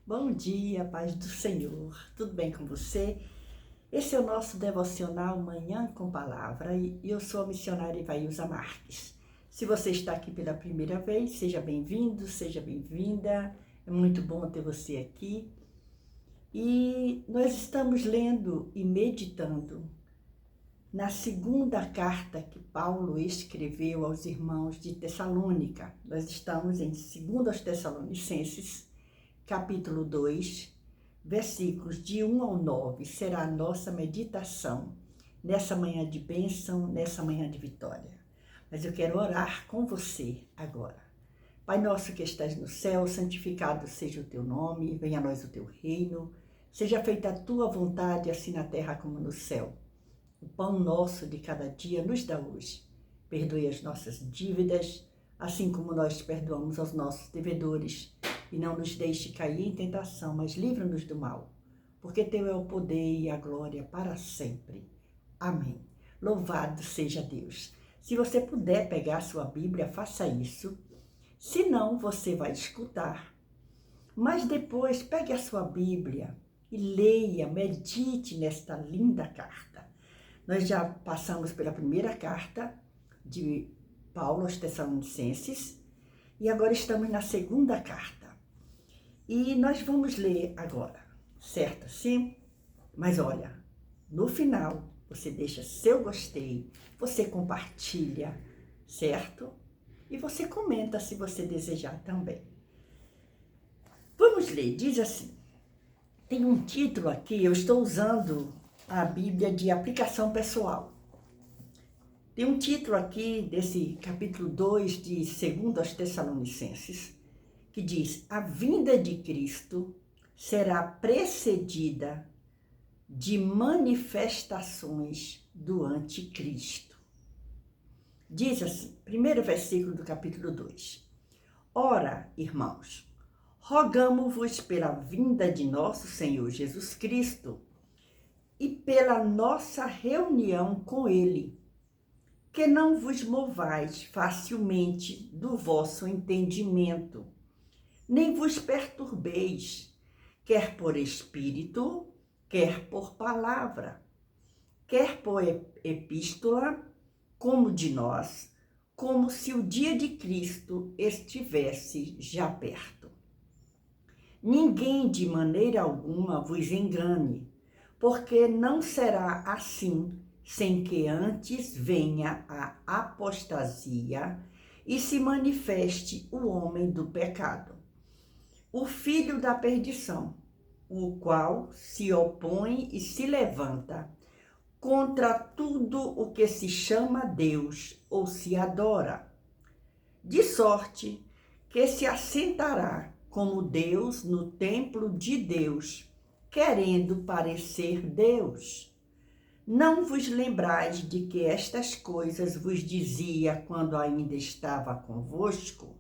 Bom dia, paz do Senhor. Tudo bem com você? Esse é o nosso devocional Manhã com Palavra e eu sou a missionária Ivailza Marques. Se você está aqui pela primeira vez, seja bem-vindo, seja bem-vinda. É muito bom ter você aqui. E nós estamos lendo e meditando na segunda carta que Paulo escreveu aos irmãos de Tessalônica. Nós estamos em 2 aos Tessalonicenses, capítulo 2, versículos de 1 ao 9, será a nossa meditação nessa manhã de bênção, nessa manhã de vitória. Mas eu quero orar com você agora. Pai nosso que estás no céu, santificado seja o teu nome, venha a nós o teu reino, seja feita a tua vontade, assim na terra como no céu. O pão nosso de cada dia nos dá hoje. Perdoe as nossas dívidas, assim como nós perdoamos aos nossos devedores. E não nos deixe cair em tentação, mas livra-nos do mal. Porque teu é o poder e a glória para sempre. Amém. Louvado seja Deus. Se você puder pegar a sua Bíblia, faça isso. Se não, você vai escutar. Mas depois, pegue a sua Bíblia e leia, medite nesta linda carta. Nós já passamos pela primeira carta de Paulo aos Tessalonicenses e agora estamos na segunda carta. E nós vamos ler agora, certo? Sim? Mas olha, no final você deixa seu gostei, você compartilha, certo? E você comenta se você desejar também. Vamos ler, diz assim, tem um título aqui, eu estou usando a Bíblia de aplicação pessoal. Tem um título aqui desse capítulo 2 de 2 aos Tessalonicenses, que diz, a vinda de Cristo será precedida de manifestações do anticristo. Diz assim, primeiro versículo do capítulo 2. Ora, irmãos, rogamo-vos pela vinda de nosso Senhor Jesus Cristo e pela nossa reunião com Ele, que não vos movais facilmente do vosso entendimento, nem vos perturbeis, quer por espírito, quer por palavra, quer por epístola, como de nós, como se o dia de Cristo estivesse já perto. Ninguém de maneira alguma vos engane, porque não será assim, sem que antes venha a apostasia e se manifeste o homem do pecado, o filho da perdição, o qual se opõe e se levanta contra tudo o que se chama Deus ou se adora, de sorte que se assentará como Deus no templo de Deus, querendo parecer Deus. Não vos lembrais de que estas coisas vos dizia quando ainda estava convosco?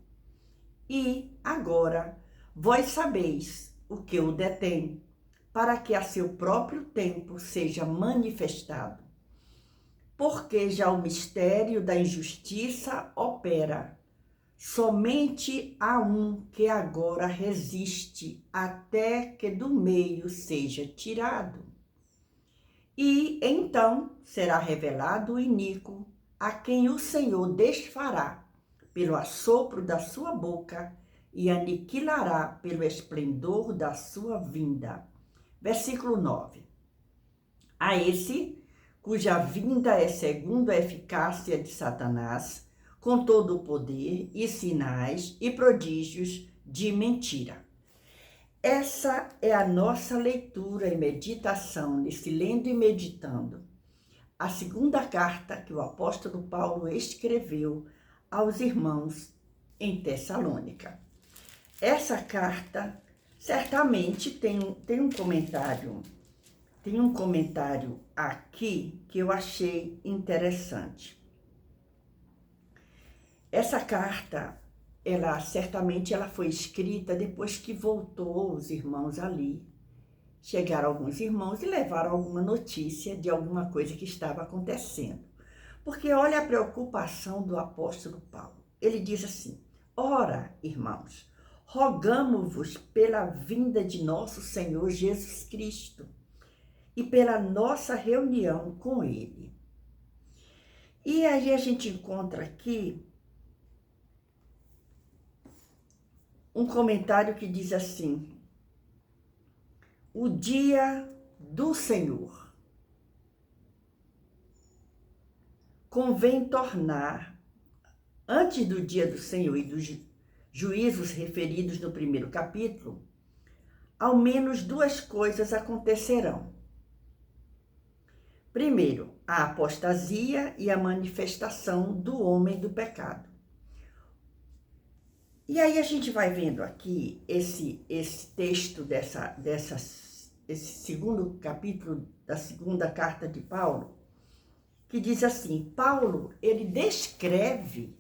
E agora vós sabeis o que o detém, para que a seu próprio tempo seja manifestado. Porque já o mistério da injustiça opera. Somente há um que agora resiste até que do meio seja tirado. E então será revelado o iníquo, a quem o Senhor desfará pelo assopro da sua boca e aniquilará pelo esplendor da sua vinda. Versículo 9. A esse, cuja vinda é segundo a eficácia de Satanás, com todo o poder e sinais e prodígios de mentira. Essa é a nossa leitura e meditação nesse lendo e meditando. A segunda carta que o apóstolo Paulo escreveu aos irmãos em Tessalônica. Essa carta certamente tem um comentário aqui que eu achei interessante. Essa carta, certamente foi escrita depois que voltou os irmãos ali. Chegaram alguns irmãos e levaram alguma notícia de alguma coisa que estava acontecendo. Porque olha a preocupação do apóstolo Paulo. Ele diz assim, ora, irmãos, rogamo-vos pela vinda de nosso Senhor Jesus Cristo e pela nossa reunião com Ele. E aí a gente encontra aqui um comentário que diz assim: o dia do Senhor. Convém tornar, antes do dia do Senhor e dos juízos referidos no primeiro capítulo, ao menos duas coisas acontecerão. Primeiro, a apostasia e a manifestação do homem do pecado. E aí a gente vai vendo aqui esse texto esse segundo capítulo da segunda carta de Paulo, que diz assim: Paulo, ele descreve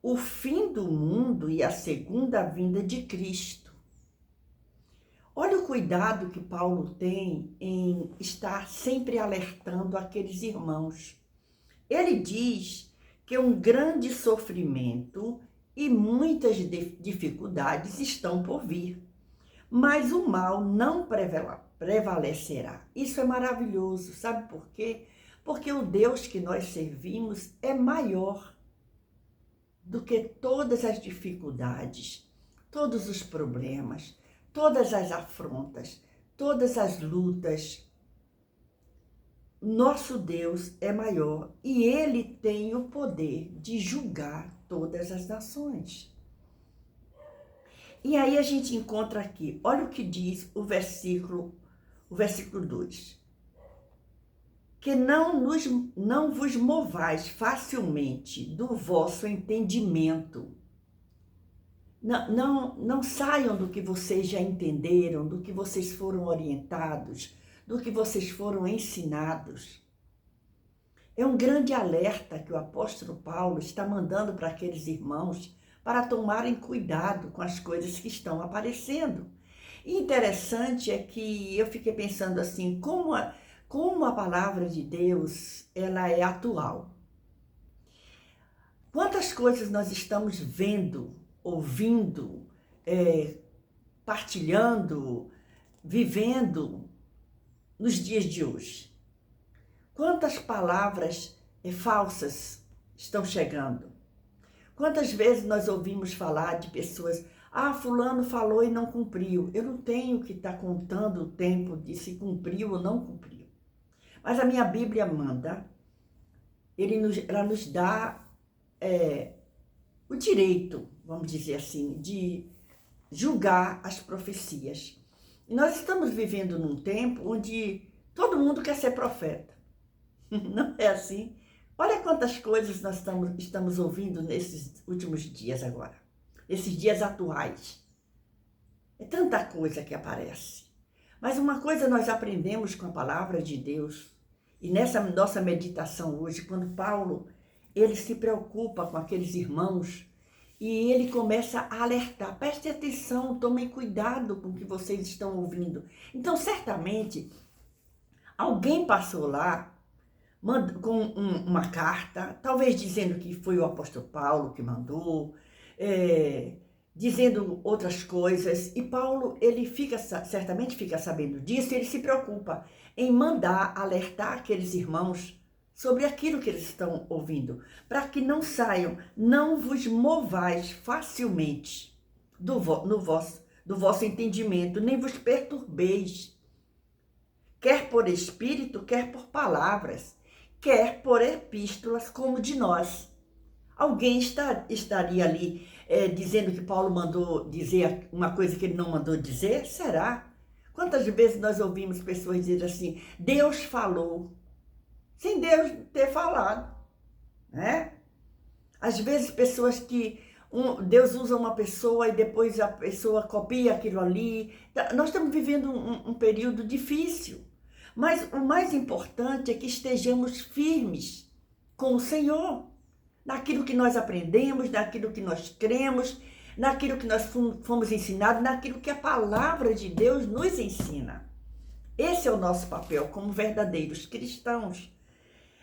o fim do mundo e a segunda vinda de Cristo. Olha o cuidado que Paulo tem em estar sempre alertando aqueles irmãos. Ele diz que um grande sofrimento e muitas dificuldades estão por vir, mas o mal não prevalecerá. Isso é maravilhoso, sabe por quê? Porque o Deus que nós servimos é maior do que todas as dificuldades, todos os problemas, todas as afrontas, todas as lutas. Nosso Deus é maior e Ele tem o poder de julgar todas as nações. E aí a gente encontra aqui, olha o que diz o versículo 2. Que não vos movais facilmente do vosso entendimento. Não saiam do que vocês já entenderam, do que vocês foram orientados, do que vocês foram ensinados. É um grande alerta que o apóstolo Paulo está mandando para aqueles irmãos para tomarem cuidado com as coisas que estão aparecendo. E interessante é que eu fiquei pensando assim, como a palavra de Deus, ela é atual. Quantas coisas nós estamos vendo, ouvindo, partilhando, vivendo nos dias de hoje? Quantas palavras falsas estão chegando? Quantas vezes nós ouvimos falar de pessoas, fulano falou e não cumpriu. Eu não tenho que estar contando o tempo de se cumpriu ou não cumpriu. Mas a minha Bíblia manda, ela nos dá o direito, vamos dizer assim, de julgar as profecias. E nós estamos vivendo num tempo onde todo mundo quer ser profeta. Não é assim? Olha quantas coisas nós estamos ouvindo nesses últimos dias agora, esses dias atuais. É tanta coisa que aparece. Mas uma coisa nós aprendemos com a palavra de Deus, e nessa nossa meditação hoje, quando Paulo, ele se preocupa com aqueles irmãos, e ele começa a alertar, prestem atenção, tomem cuidado com o que vocês estão ouvindo. Então, certamente, alguém passou lá, com uma carta, talvez dizendo que foi o apóstolo Paulo que mandou, dizendo outras coisas, e Paulo, ele certamente fica sabendo disso, e ele se preocupa em mandar alertar aqueles irmãos sobre aquilo que eles estão ouvindo, para que não saiam, não vos movais facilmente do vosso entendimento, nem vos perturbeis, quer por espírito, quer por palavras, quer por epístolas como de nós. Alguém estaria ali dizendo que Paulo mandou dizer uma coisa que ele não mandou dizer? Será? Quantas vezes nós ouvimos pessoas dizer assim, Deus falou, sem Deus ter falado, né? Às vezes pessoas que Deus usa uma pessoa e depois a pessoa copia aquilo ali. Nós estamos vivendo um período difícil, mas o mais importante é que estejamos firmes com o Senhor, naquilo que nós aprendemos, naquilo que nós cremos, naquilo que nós fomos ensinados, naquilo que a palavra de Deus nos ensina. Esse é o nosso papel como verdadeiros cristãos.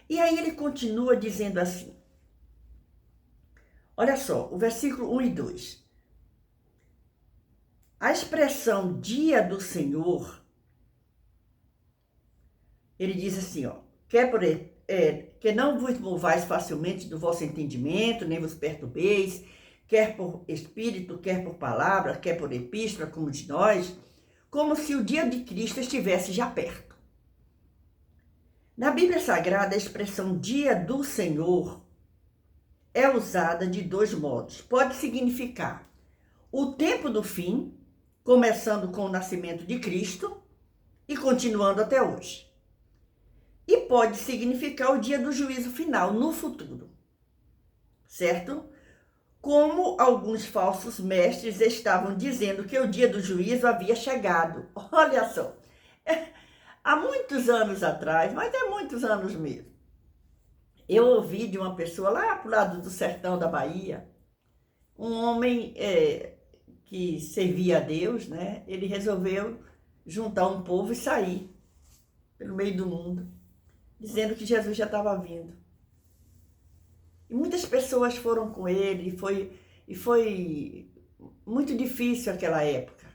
E aí ele continua dizendo assim, olha só, o versículo 1 e 2. A expressão dia do Senhor, ele diz assim, ó, que não vos movais facilmente do vosso entendimento, nem vos perturbeis, quer por espírito, quer por palavra, quer por epístola, como de nós, como se o dia de Cristo estivesse já perto. Na Bíblia Sagrada, a expressão dia do Senhor é usada de dois modos. Pode significar o tempo do fim, começando com o nascimento de Cristo e continuando até hoje. E pode significar o dia do juízo final, no futuro, certo? Como alguns falsos mestres estavam dizendo que o dia do juízo havia chegado. Olha só, há muitos anos atrás, mas é muitos anos mesmo, eu ouvi de uma pessoa lá pro lado do sertão da Bahia, um homem que servia a Deus, né? Ele resolveu juntar um povo e sair pelo meio do mundo, dizendo que Jesus já estava vindo. E muitas pessoas foram com ele, e foi muito difícil aquela época.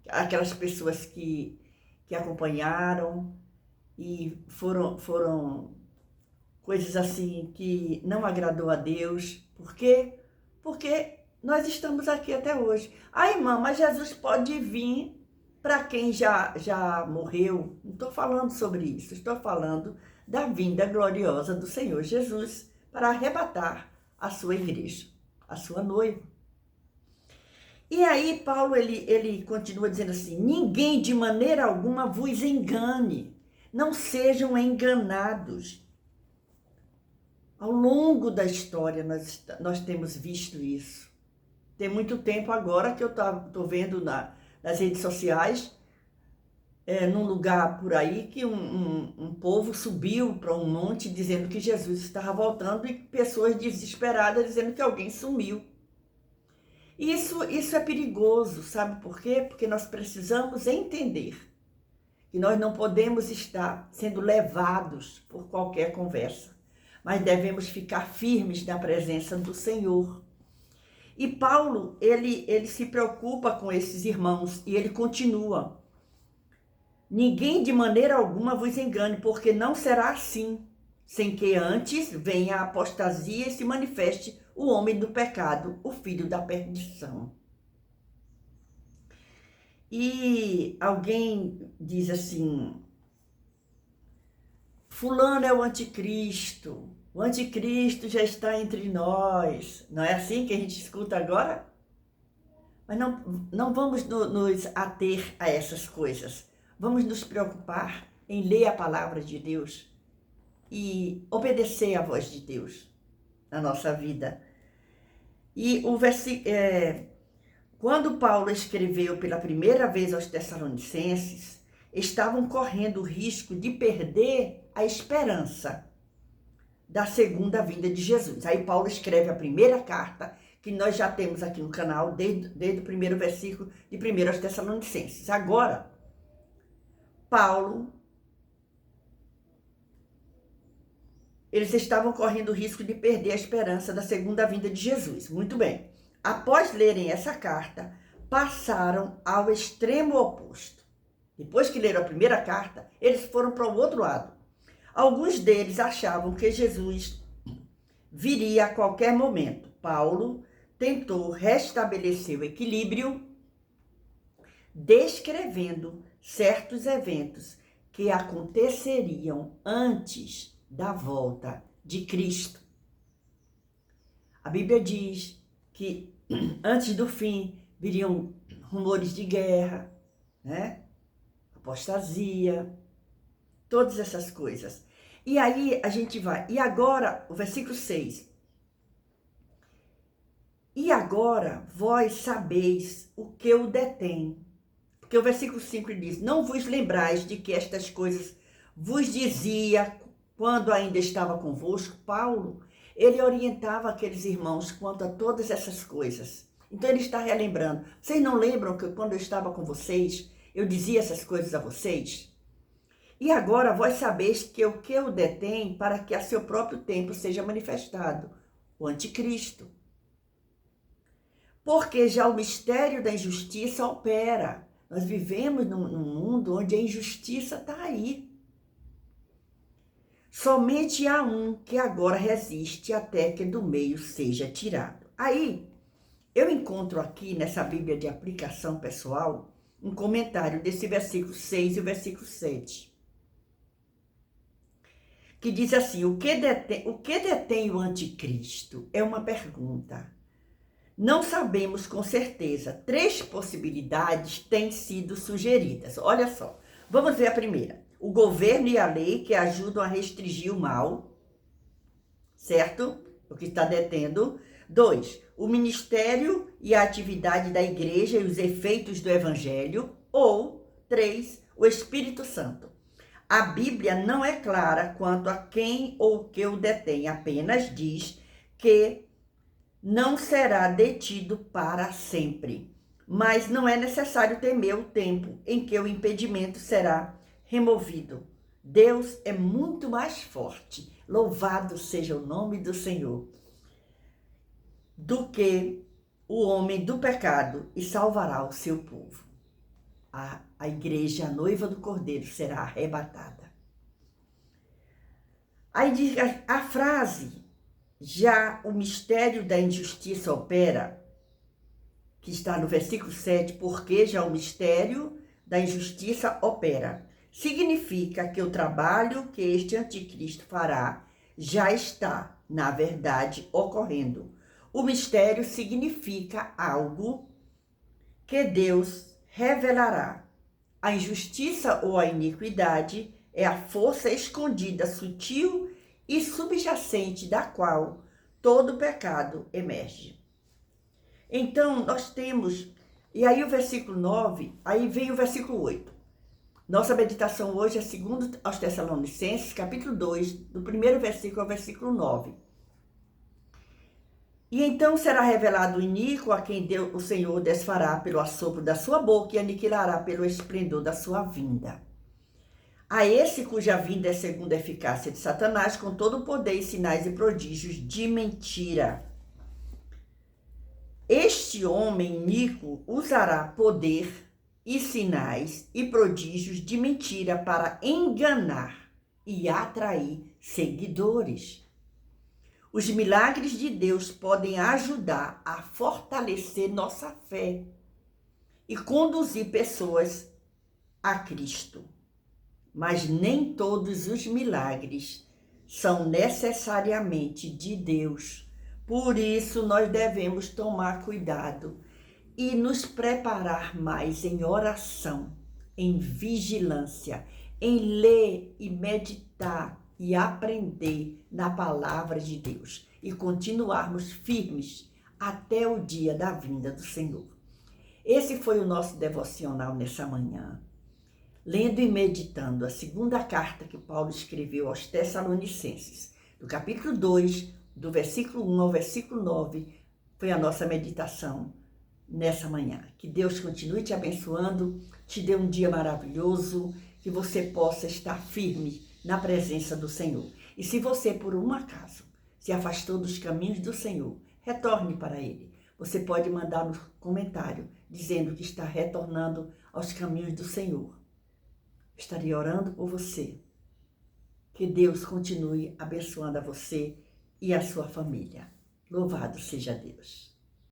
Aquelas pessoas que acompanharam, e foram coisas assim que não agradou a Deus. Por quê? Porque nós estamos aqui até hoje. Ah, irmã, mas Jesus pode vir para quem já morreu. Não estou falando sobre isso, estou falando da vinda gloriosa do Senhor Jesus para arrebatar a sua igreja, a sua noiva. E aí Paulo, ele continua dizendo assim, ninguém de maneira alguma vos engane, não sejam enganados. Ao longo da história nós temos visto isso. Tem muito tempo agora que eu estou vendo nas redes sociais, num lugar por aí, que um povo subiu para um monte dizendo que Jesus estava voltando e pessoas desesperadas dizendo que alguém sumiu. Isso é perigoso, sabe por quê? Porque nós precisamos entender que nós não podemos estar sendo levados por qualquer conversa, mas devemos ficar firmes na presença do Senhor. E Paulo, ele se preocupa com esses irmãos e ele continua. Ninguém de maneira alguma vos engane, porque não será assim, sem que antes venha a apostasia e se manifeste o homem do pecado, o filho da perdição. E alguém diz assim, fulano é o anticristo já está entre nós. Não é assim que a gente escuta agora? Mas não vamos nos ater a essas coisas. Vamos nos preocupar em ler a palavra de Deus e obedecer à voz de Deus na nossa vida. E quando Paulo escreveu pela primeira vez aos Tessalonicenses, estavam correndo o risco de perder a esperança da segunda vinda de Jesus. Aí Paulo escreve a primeira carta, que nós já temos aqui no canal, desde o primeiro versículo de 1 aos Tessalonicenses. Agora, Paulo, eles estavam correndo o risco de perder a esperança da segunda vinda de Jesus. Muito bem. Após lerem essa carta, passaram ao extremo oposto. Depois que leram a primeira carta, eles foram para o outro lado. Alguns deles achavam que Jesus viria a qualquer momento. Paulo tentou restabelecer o equilíbrio, descrevendo certos eventos que aconteceriam antes da volta de Cristo. A Bíblia diz que antes do fim viriam rumores de guerra, né? Apostasia, todas essas coisas. E aí a gente vai. E agora, o versículo 6. E agora vós sabeis o que o detém. Porque o versículo 5 diz, não vos lembrais de que estas coisas vos dizia quando ainda estava convosco. Paulo, ele orientava aqueles irmãos quanto a todas essas coisas. Então ele está relembrando. Vocês não lembram que quando eu estava com vocês, eu dizia essas coisas a vocês? E agora vós sabeis que o que o detém para que a seu próprio tempo seja manifestado, o anticristo. Porque já o mistério da injustiça opera. Nós vivemos num mundo onde a injustiça está aí. Somente há um que agora resiste até que do meio seja tirado. Aí, eu encontro aqui nessa Bíblia de aplicação pessoal um comentário desse versículo 6 e o versículo 7. Que diz assim, o que detém o anticristo? É uma pergunta. Não sabemos com certeza. 3 possibilidades têm sido sugeridas. Olha só, vamos ver a primeira. O governo e a lei que ajudam a restringir o mal, certo? O que está detendo. 2, o ministério e a atividade da igreja e os efeitos do evangelho. Ou 3, o Espírito Santo. A Bíblia não é clara quanto a quem ou o que o detém, apenas diz que não será detido para sempre. Mas não é necessário temer o tempo em que o impedimento será removido. Deus é muito mais forte, louvado seja o nome do Senhor, do que o homem do pecado e salvará o seu povo. A igreja, a noiva do Cordeiro, será arrebatada. Aí diz a frase, já o mistério da injustiça opera, que está no versículo 7, porque já o mistério da injustiça opera. Significa que o trabalho que este anticristo fará já está, na verdade, ocorrendo. O mistério significa algo que Deus revelará. A injustiça ou a iniquidade é a força escondida, sutil e subjacente da qual todo pecado emerge. Então, nós temos, e aí o versículo 9, aí vem o versículo 8. Nossa meditação hoje é 2 aos Tessalonicenses, capítulo 2, do primeiro versículo ao versículo 9. E então será revelado o iníquo a quem o Senhor desfará pelo assopro da sua boca e aniquilará pelo esplendor da sua vinda. A esse cuja vinda é segundo a eficácia de Satanás, com todo o poder e sinais e prodígios de mentira. Este homem iníquo usará poder e sinais e prodígios de mentira para enganar e atrair seguidores. Os milagres de Deus podem ajudar a fortalecer nossa fé e conduzir pessoas a Cristo. Mas nem todos os milagres são necessariamente de Deus. Por isso, nós devemos tomar cuidado e nos preparar mais em oração, em vigilância, em ler e meditar e aprender na palavra de Deus e continuarmos firmes até o dia da vinda do Senhor. Esse foi o nosso devocional nessa manhã. Lendo e meditando a segunda carta que Paulo escreveu aos Tessalonicenses, do capítulo 2, do versículo 1 ao versículo 9, foi a nossa meditação nessa manhã. Que Deus continue te abençoando, te dê um dia maravilhoso, que você possa estar firme na presença do Senhor. E se você, por um acaso, se afastou dos caminhos do Senhor, retorne para Ele. Você pode mandar no comentário dizendo que está retornando aos caminhos do Senhor. Estarei orando por você. Que Deus continue abençoando a você e a sua família. Louvado seja Deus.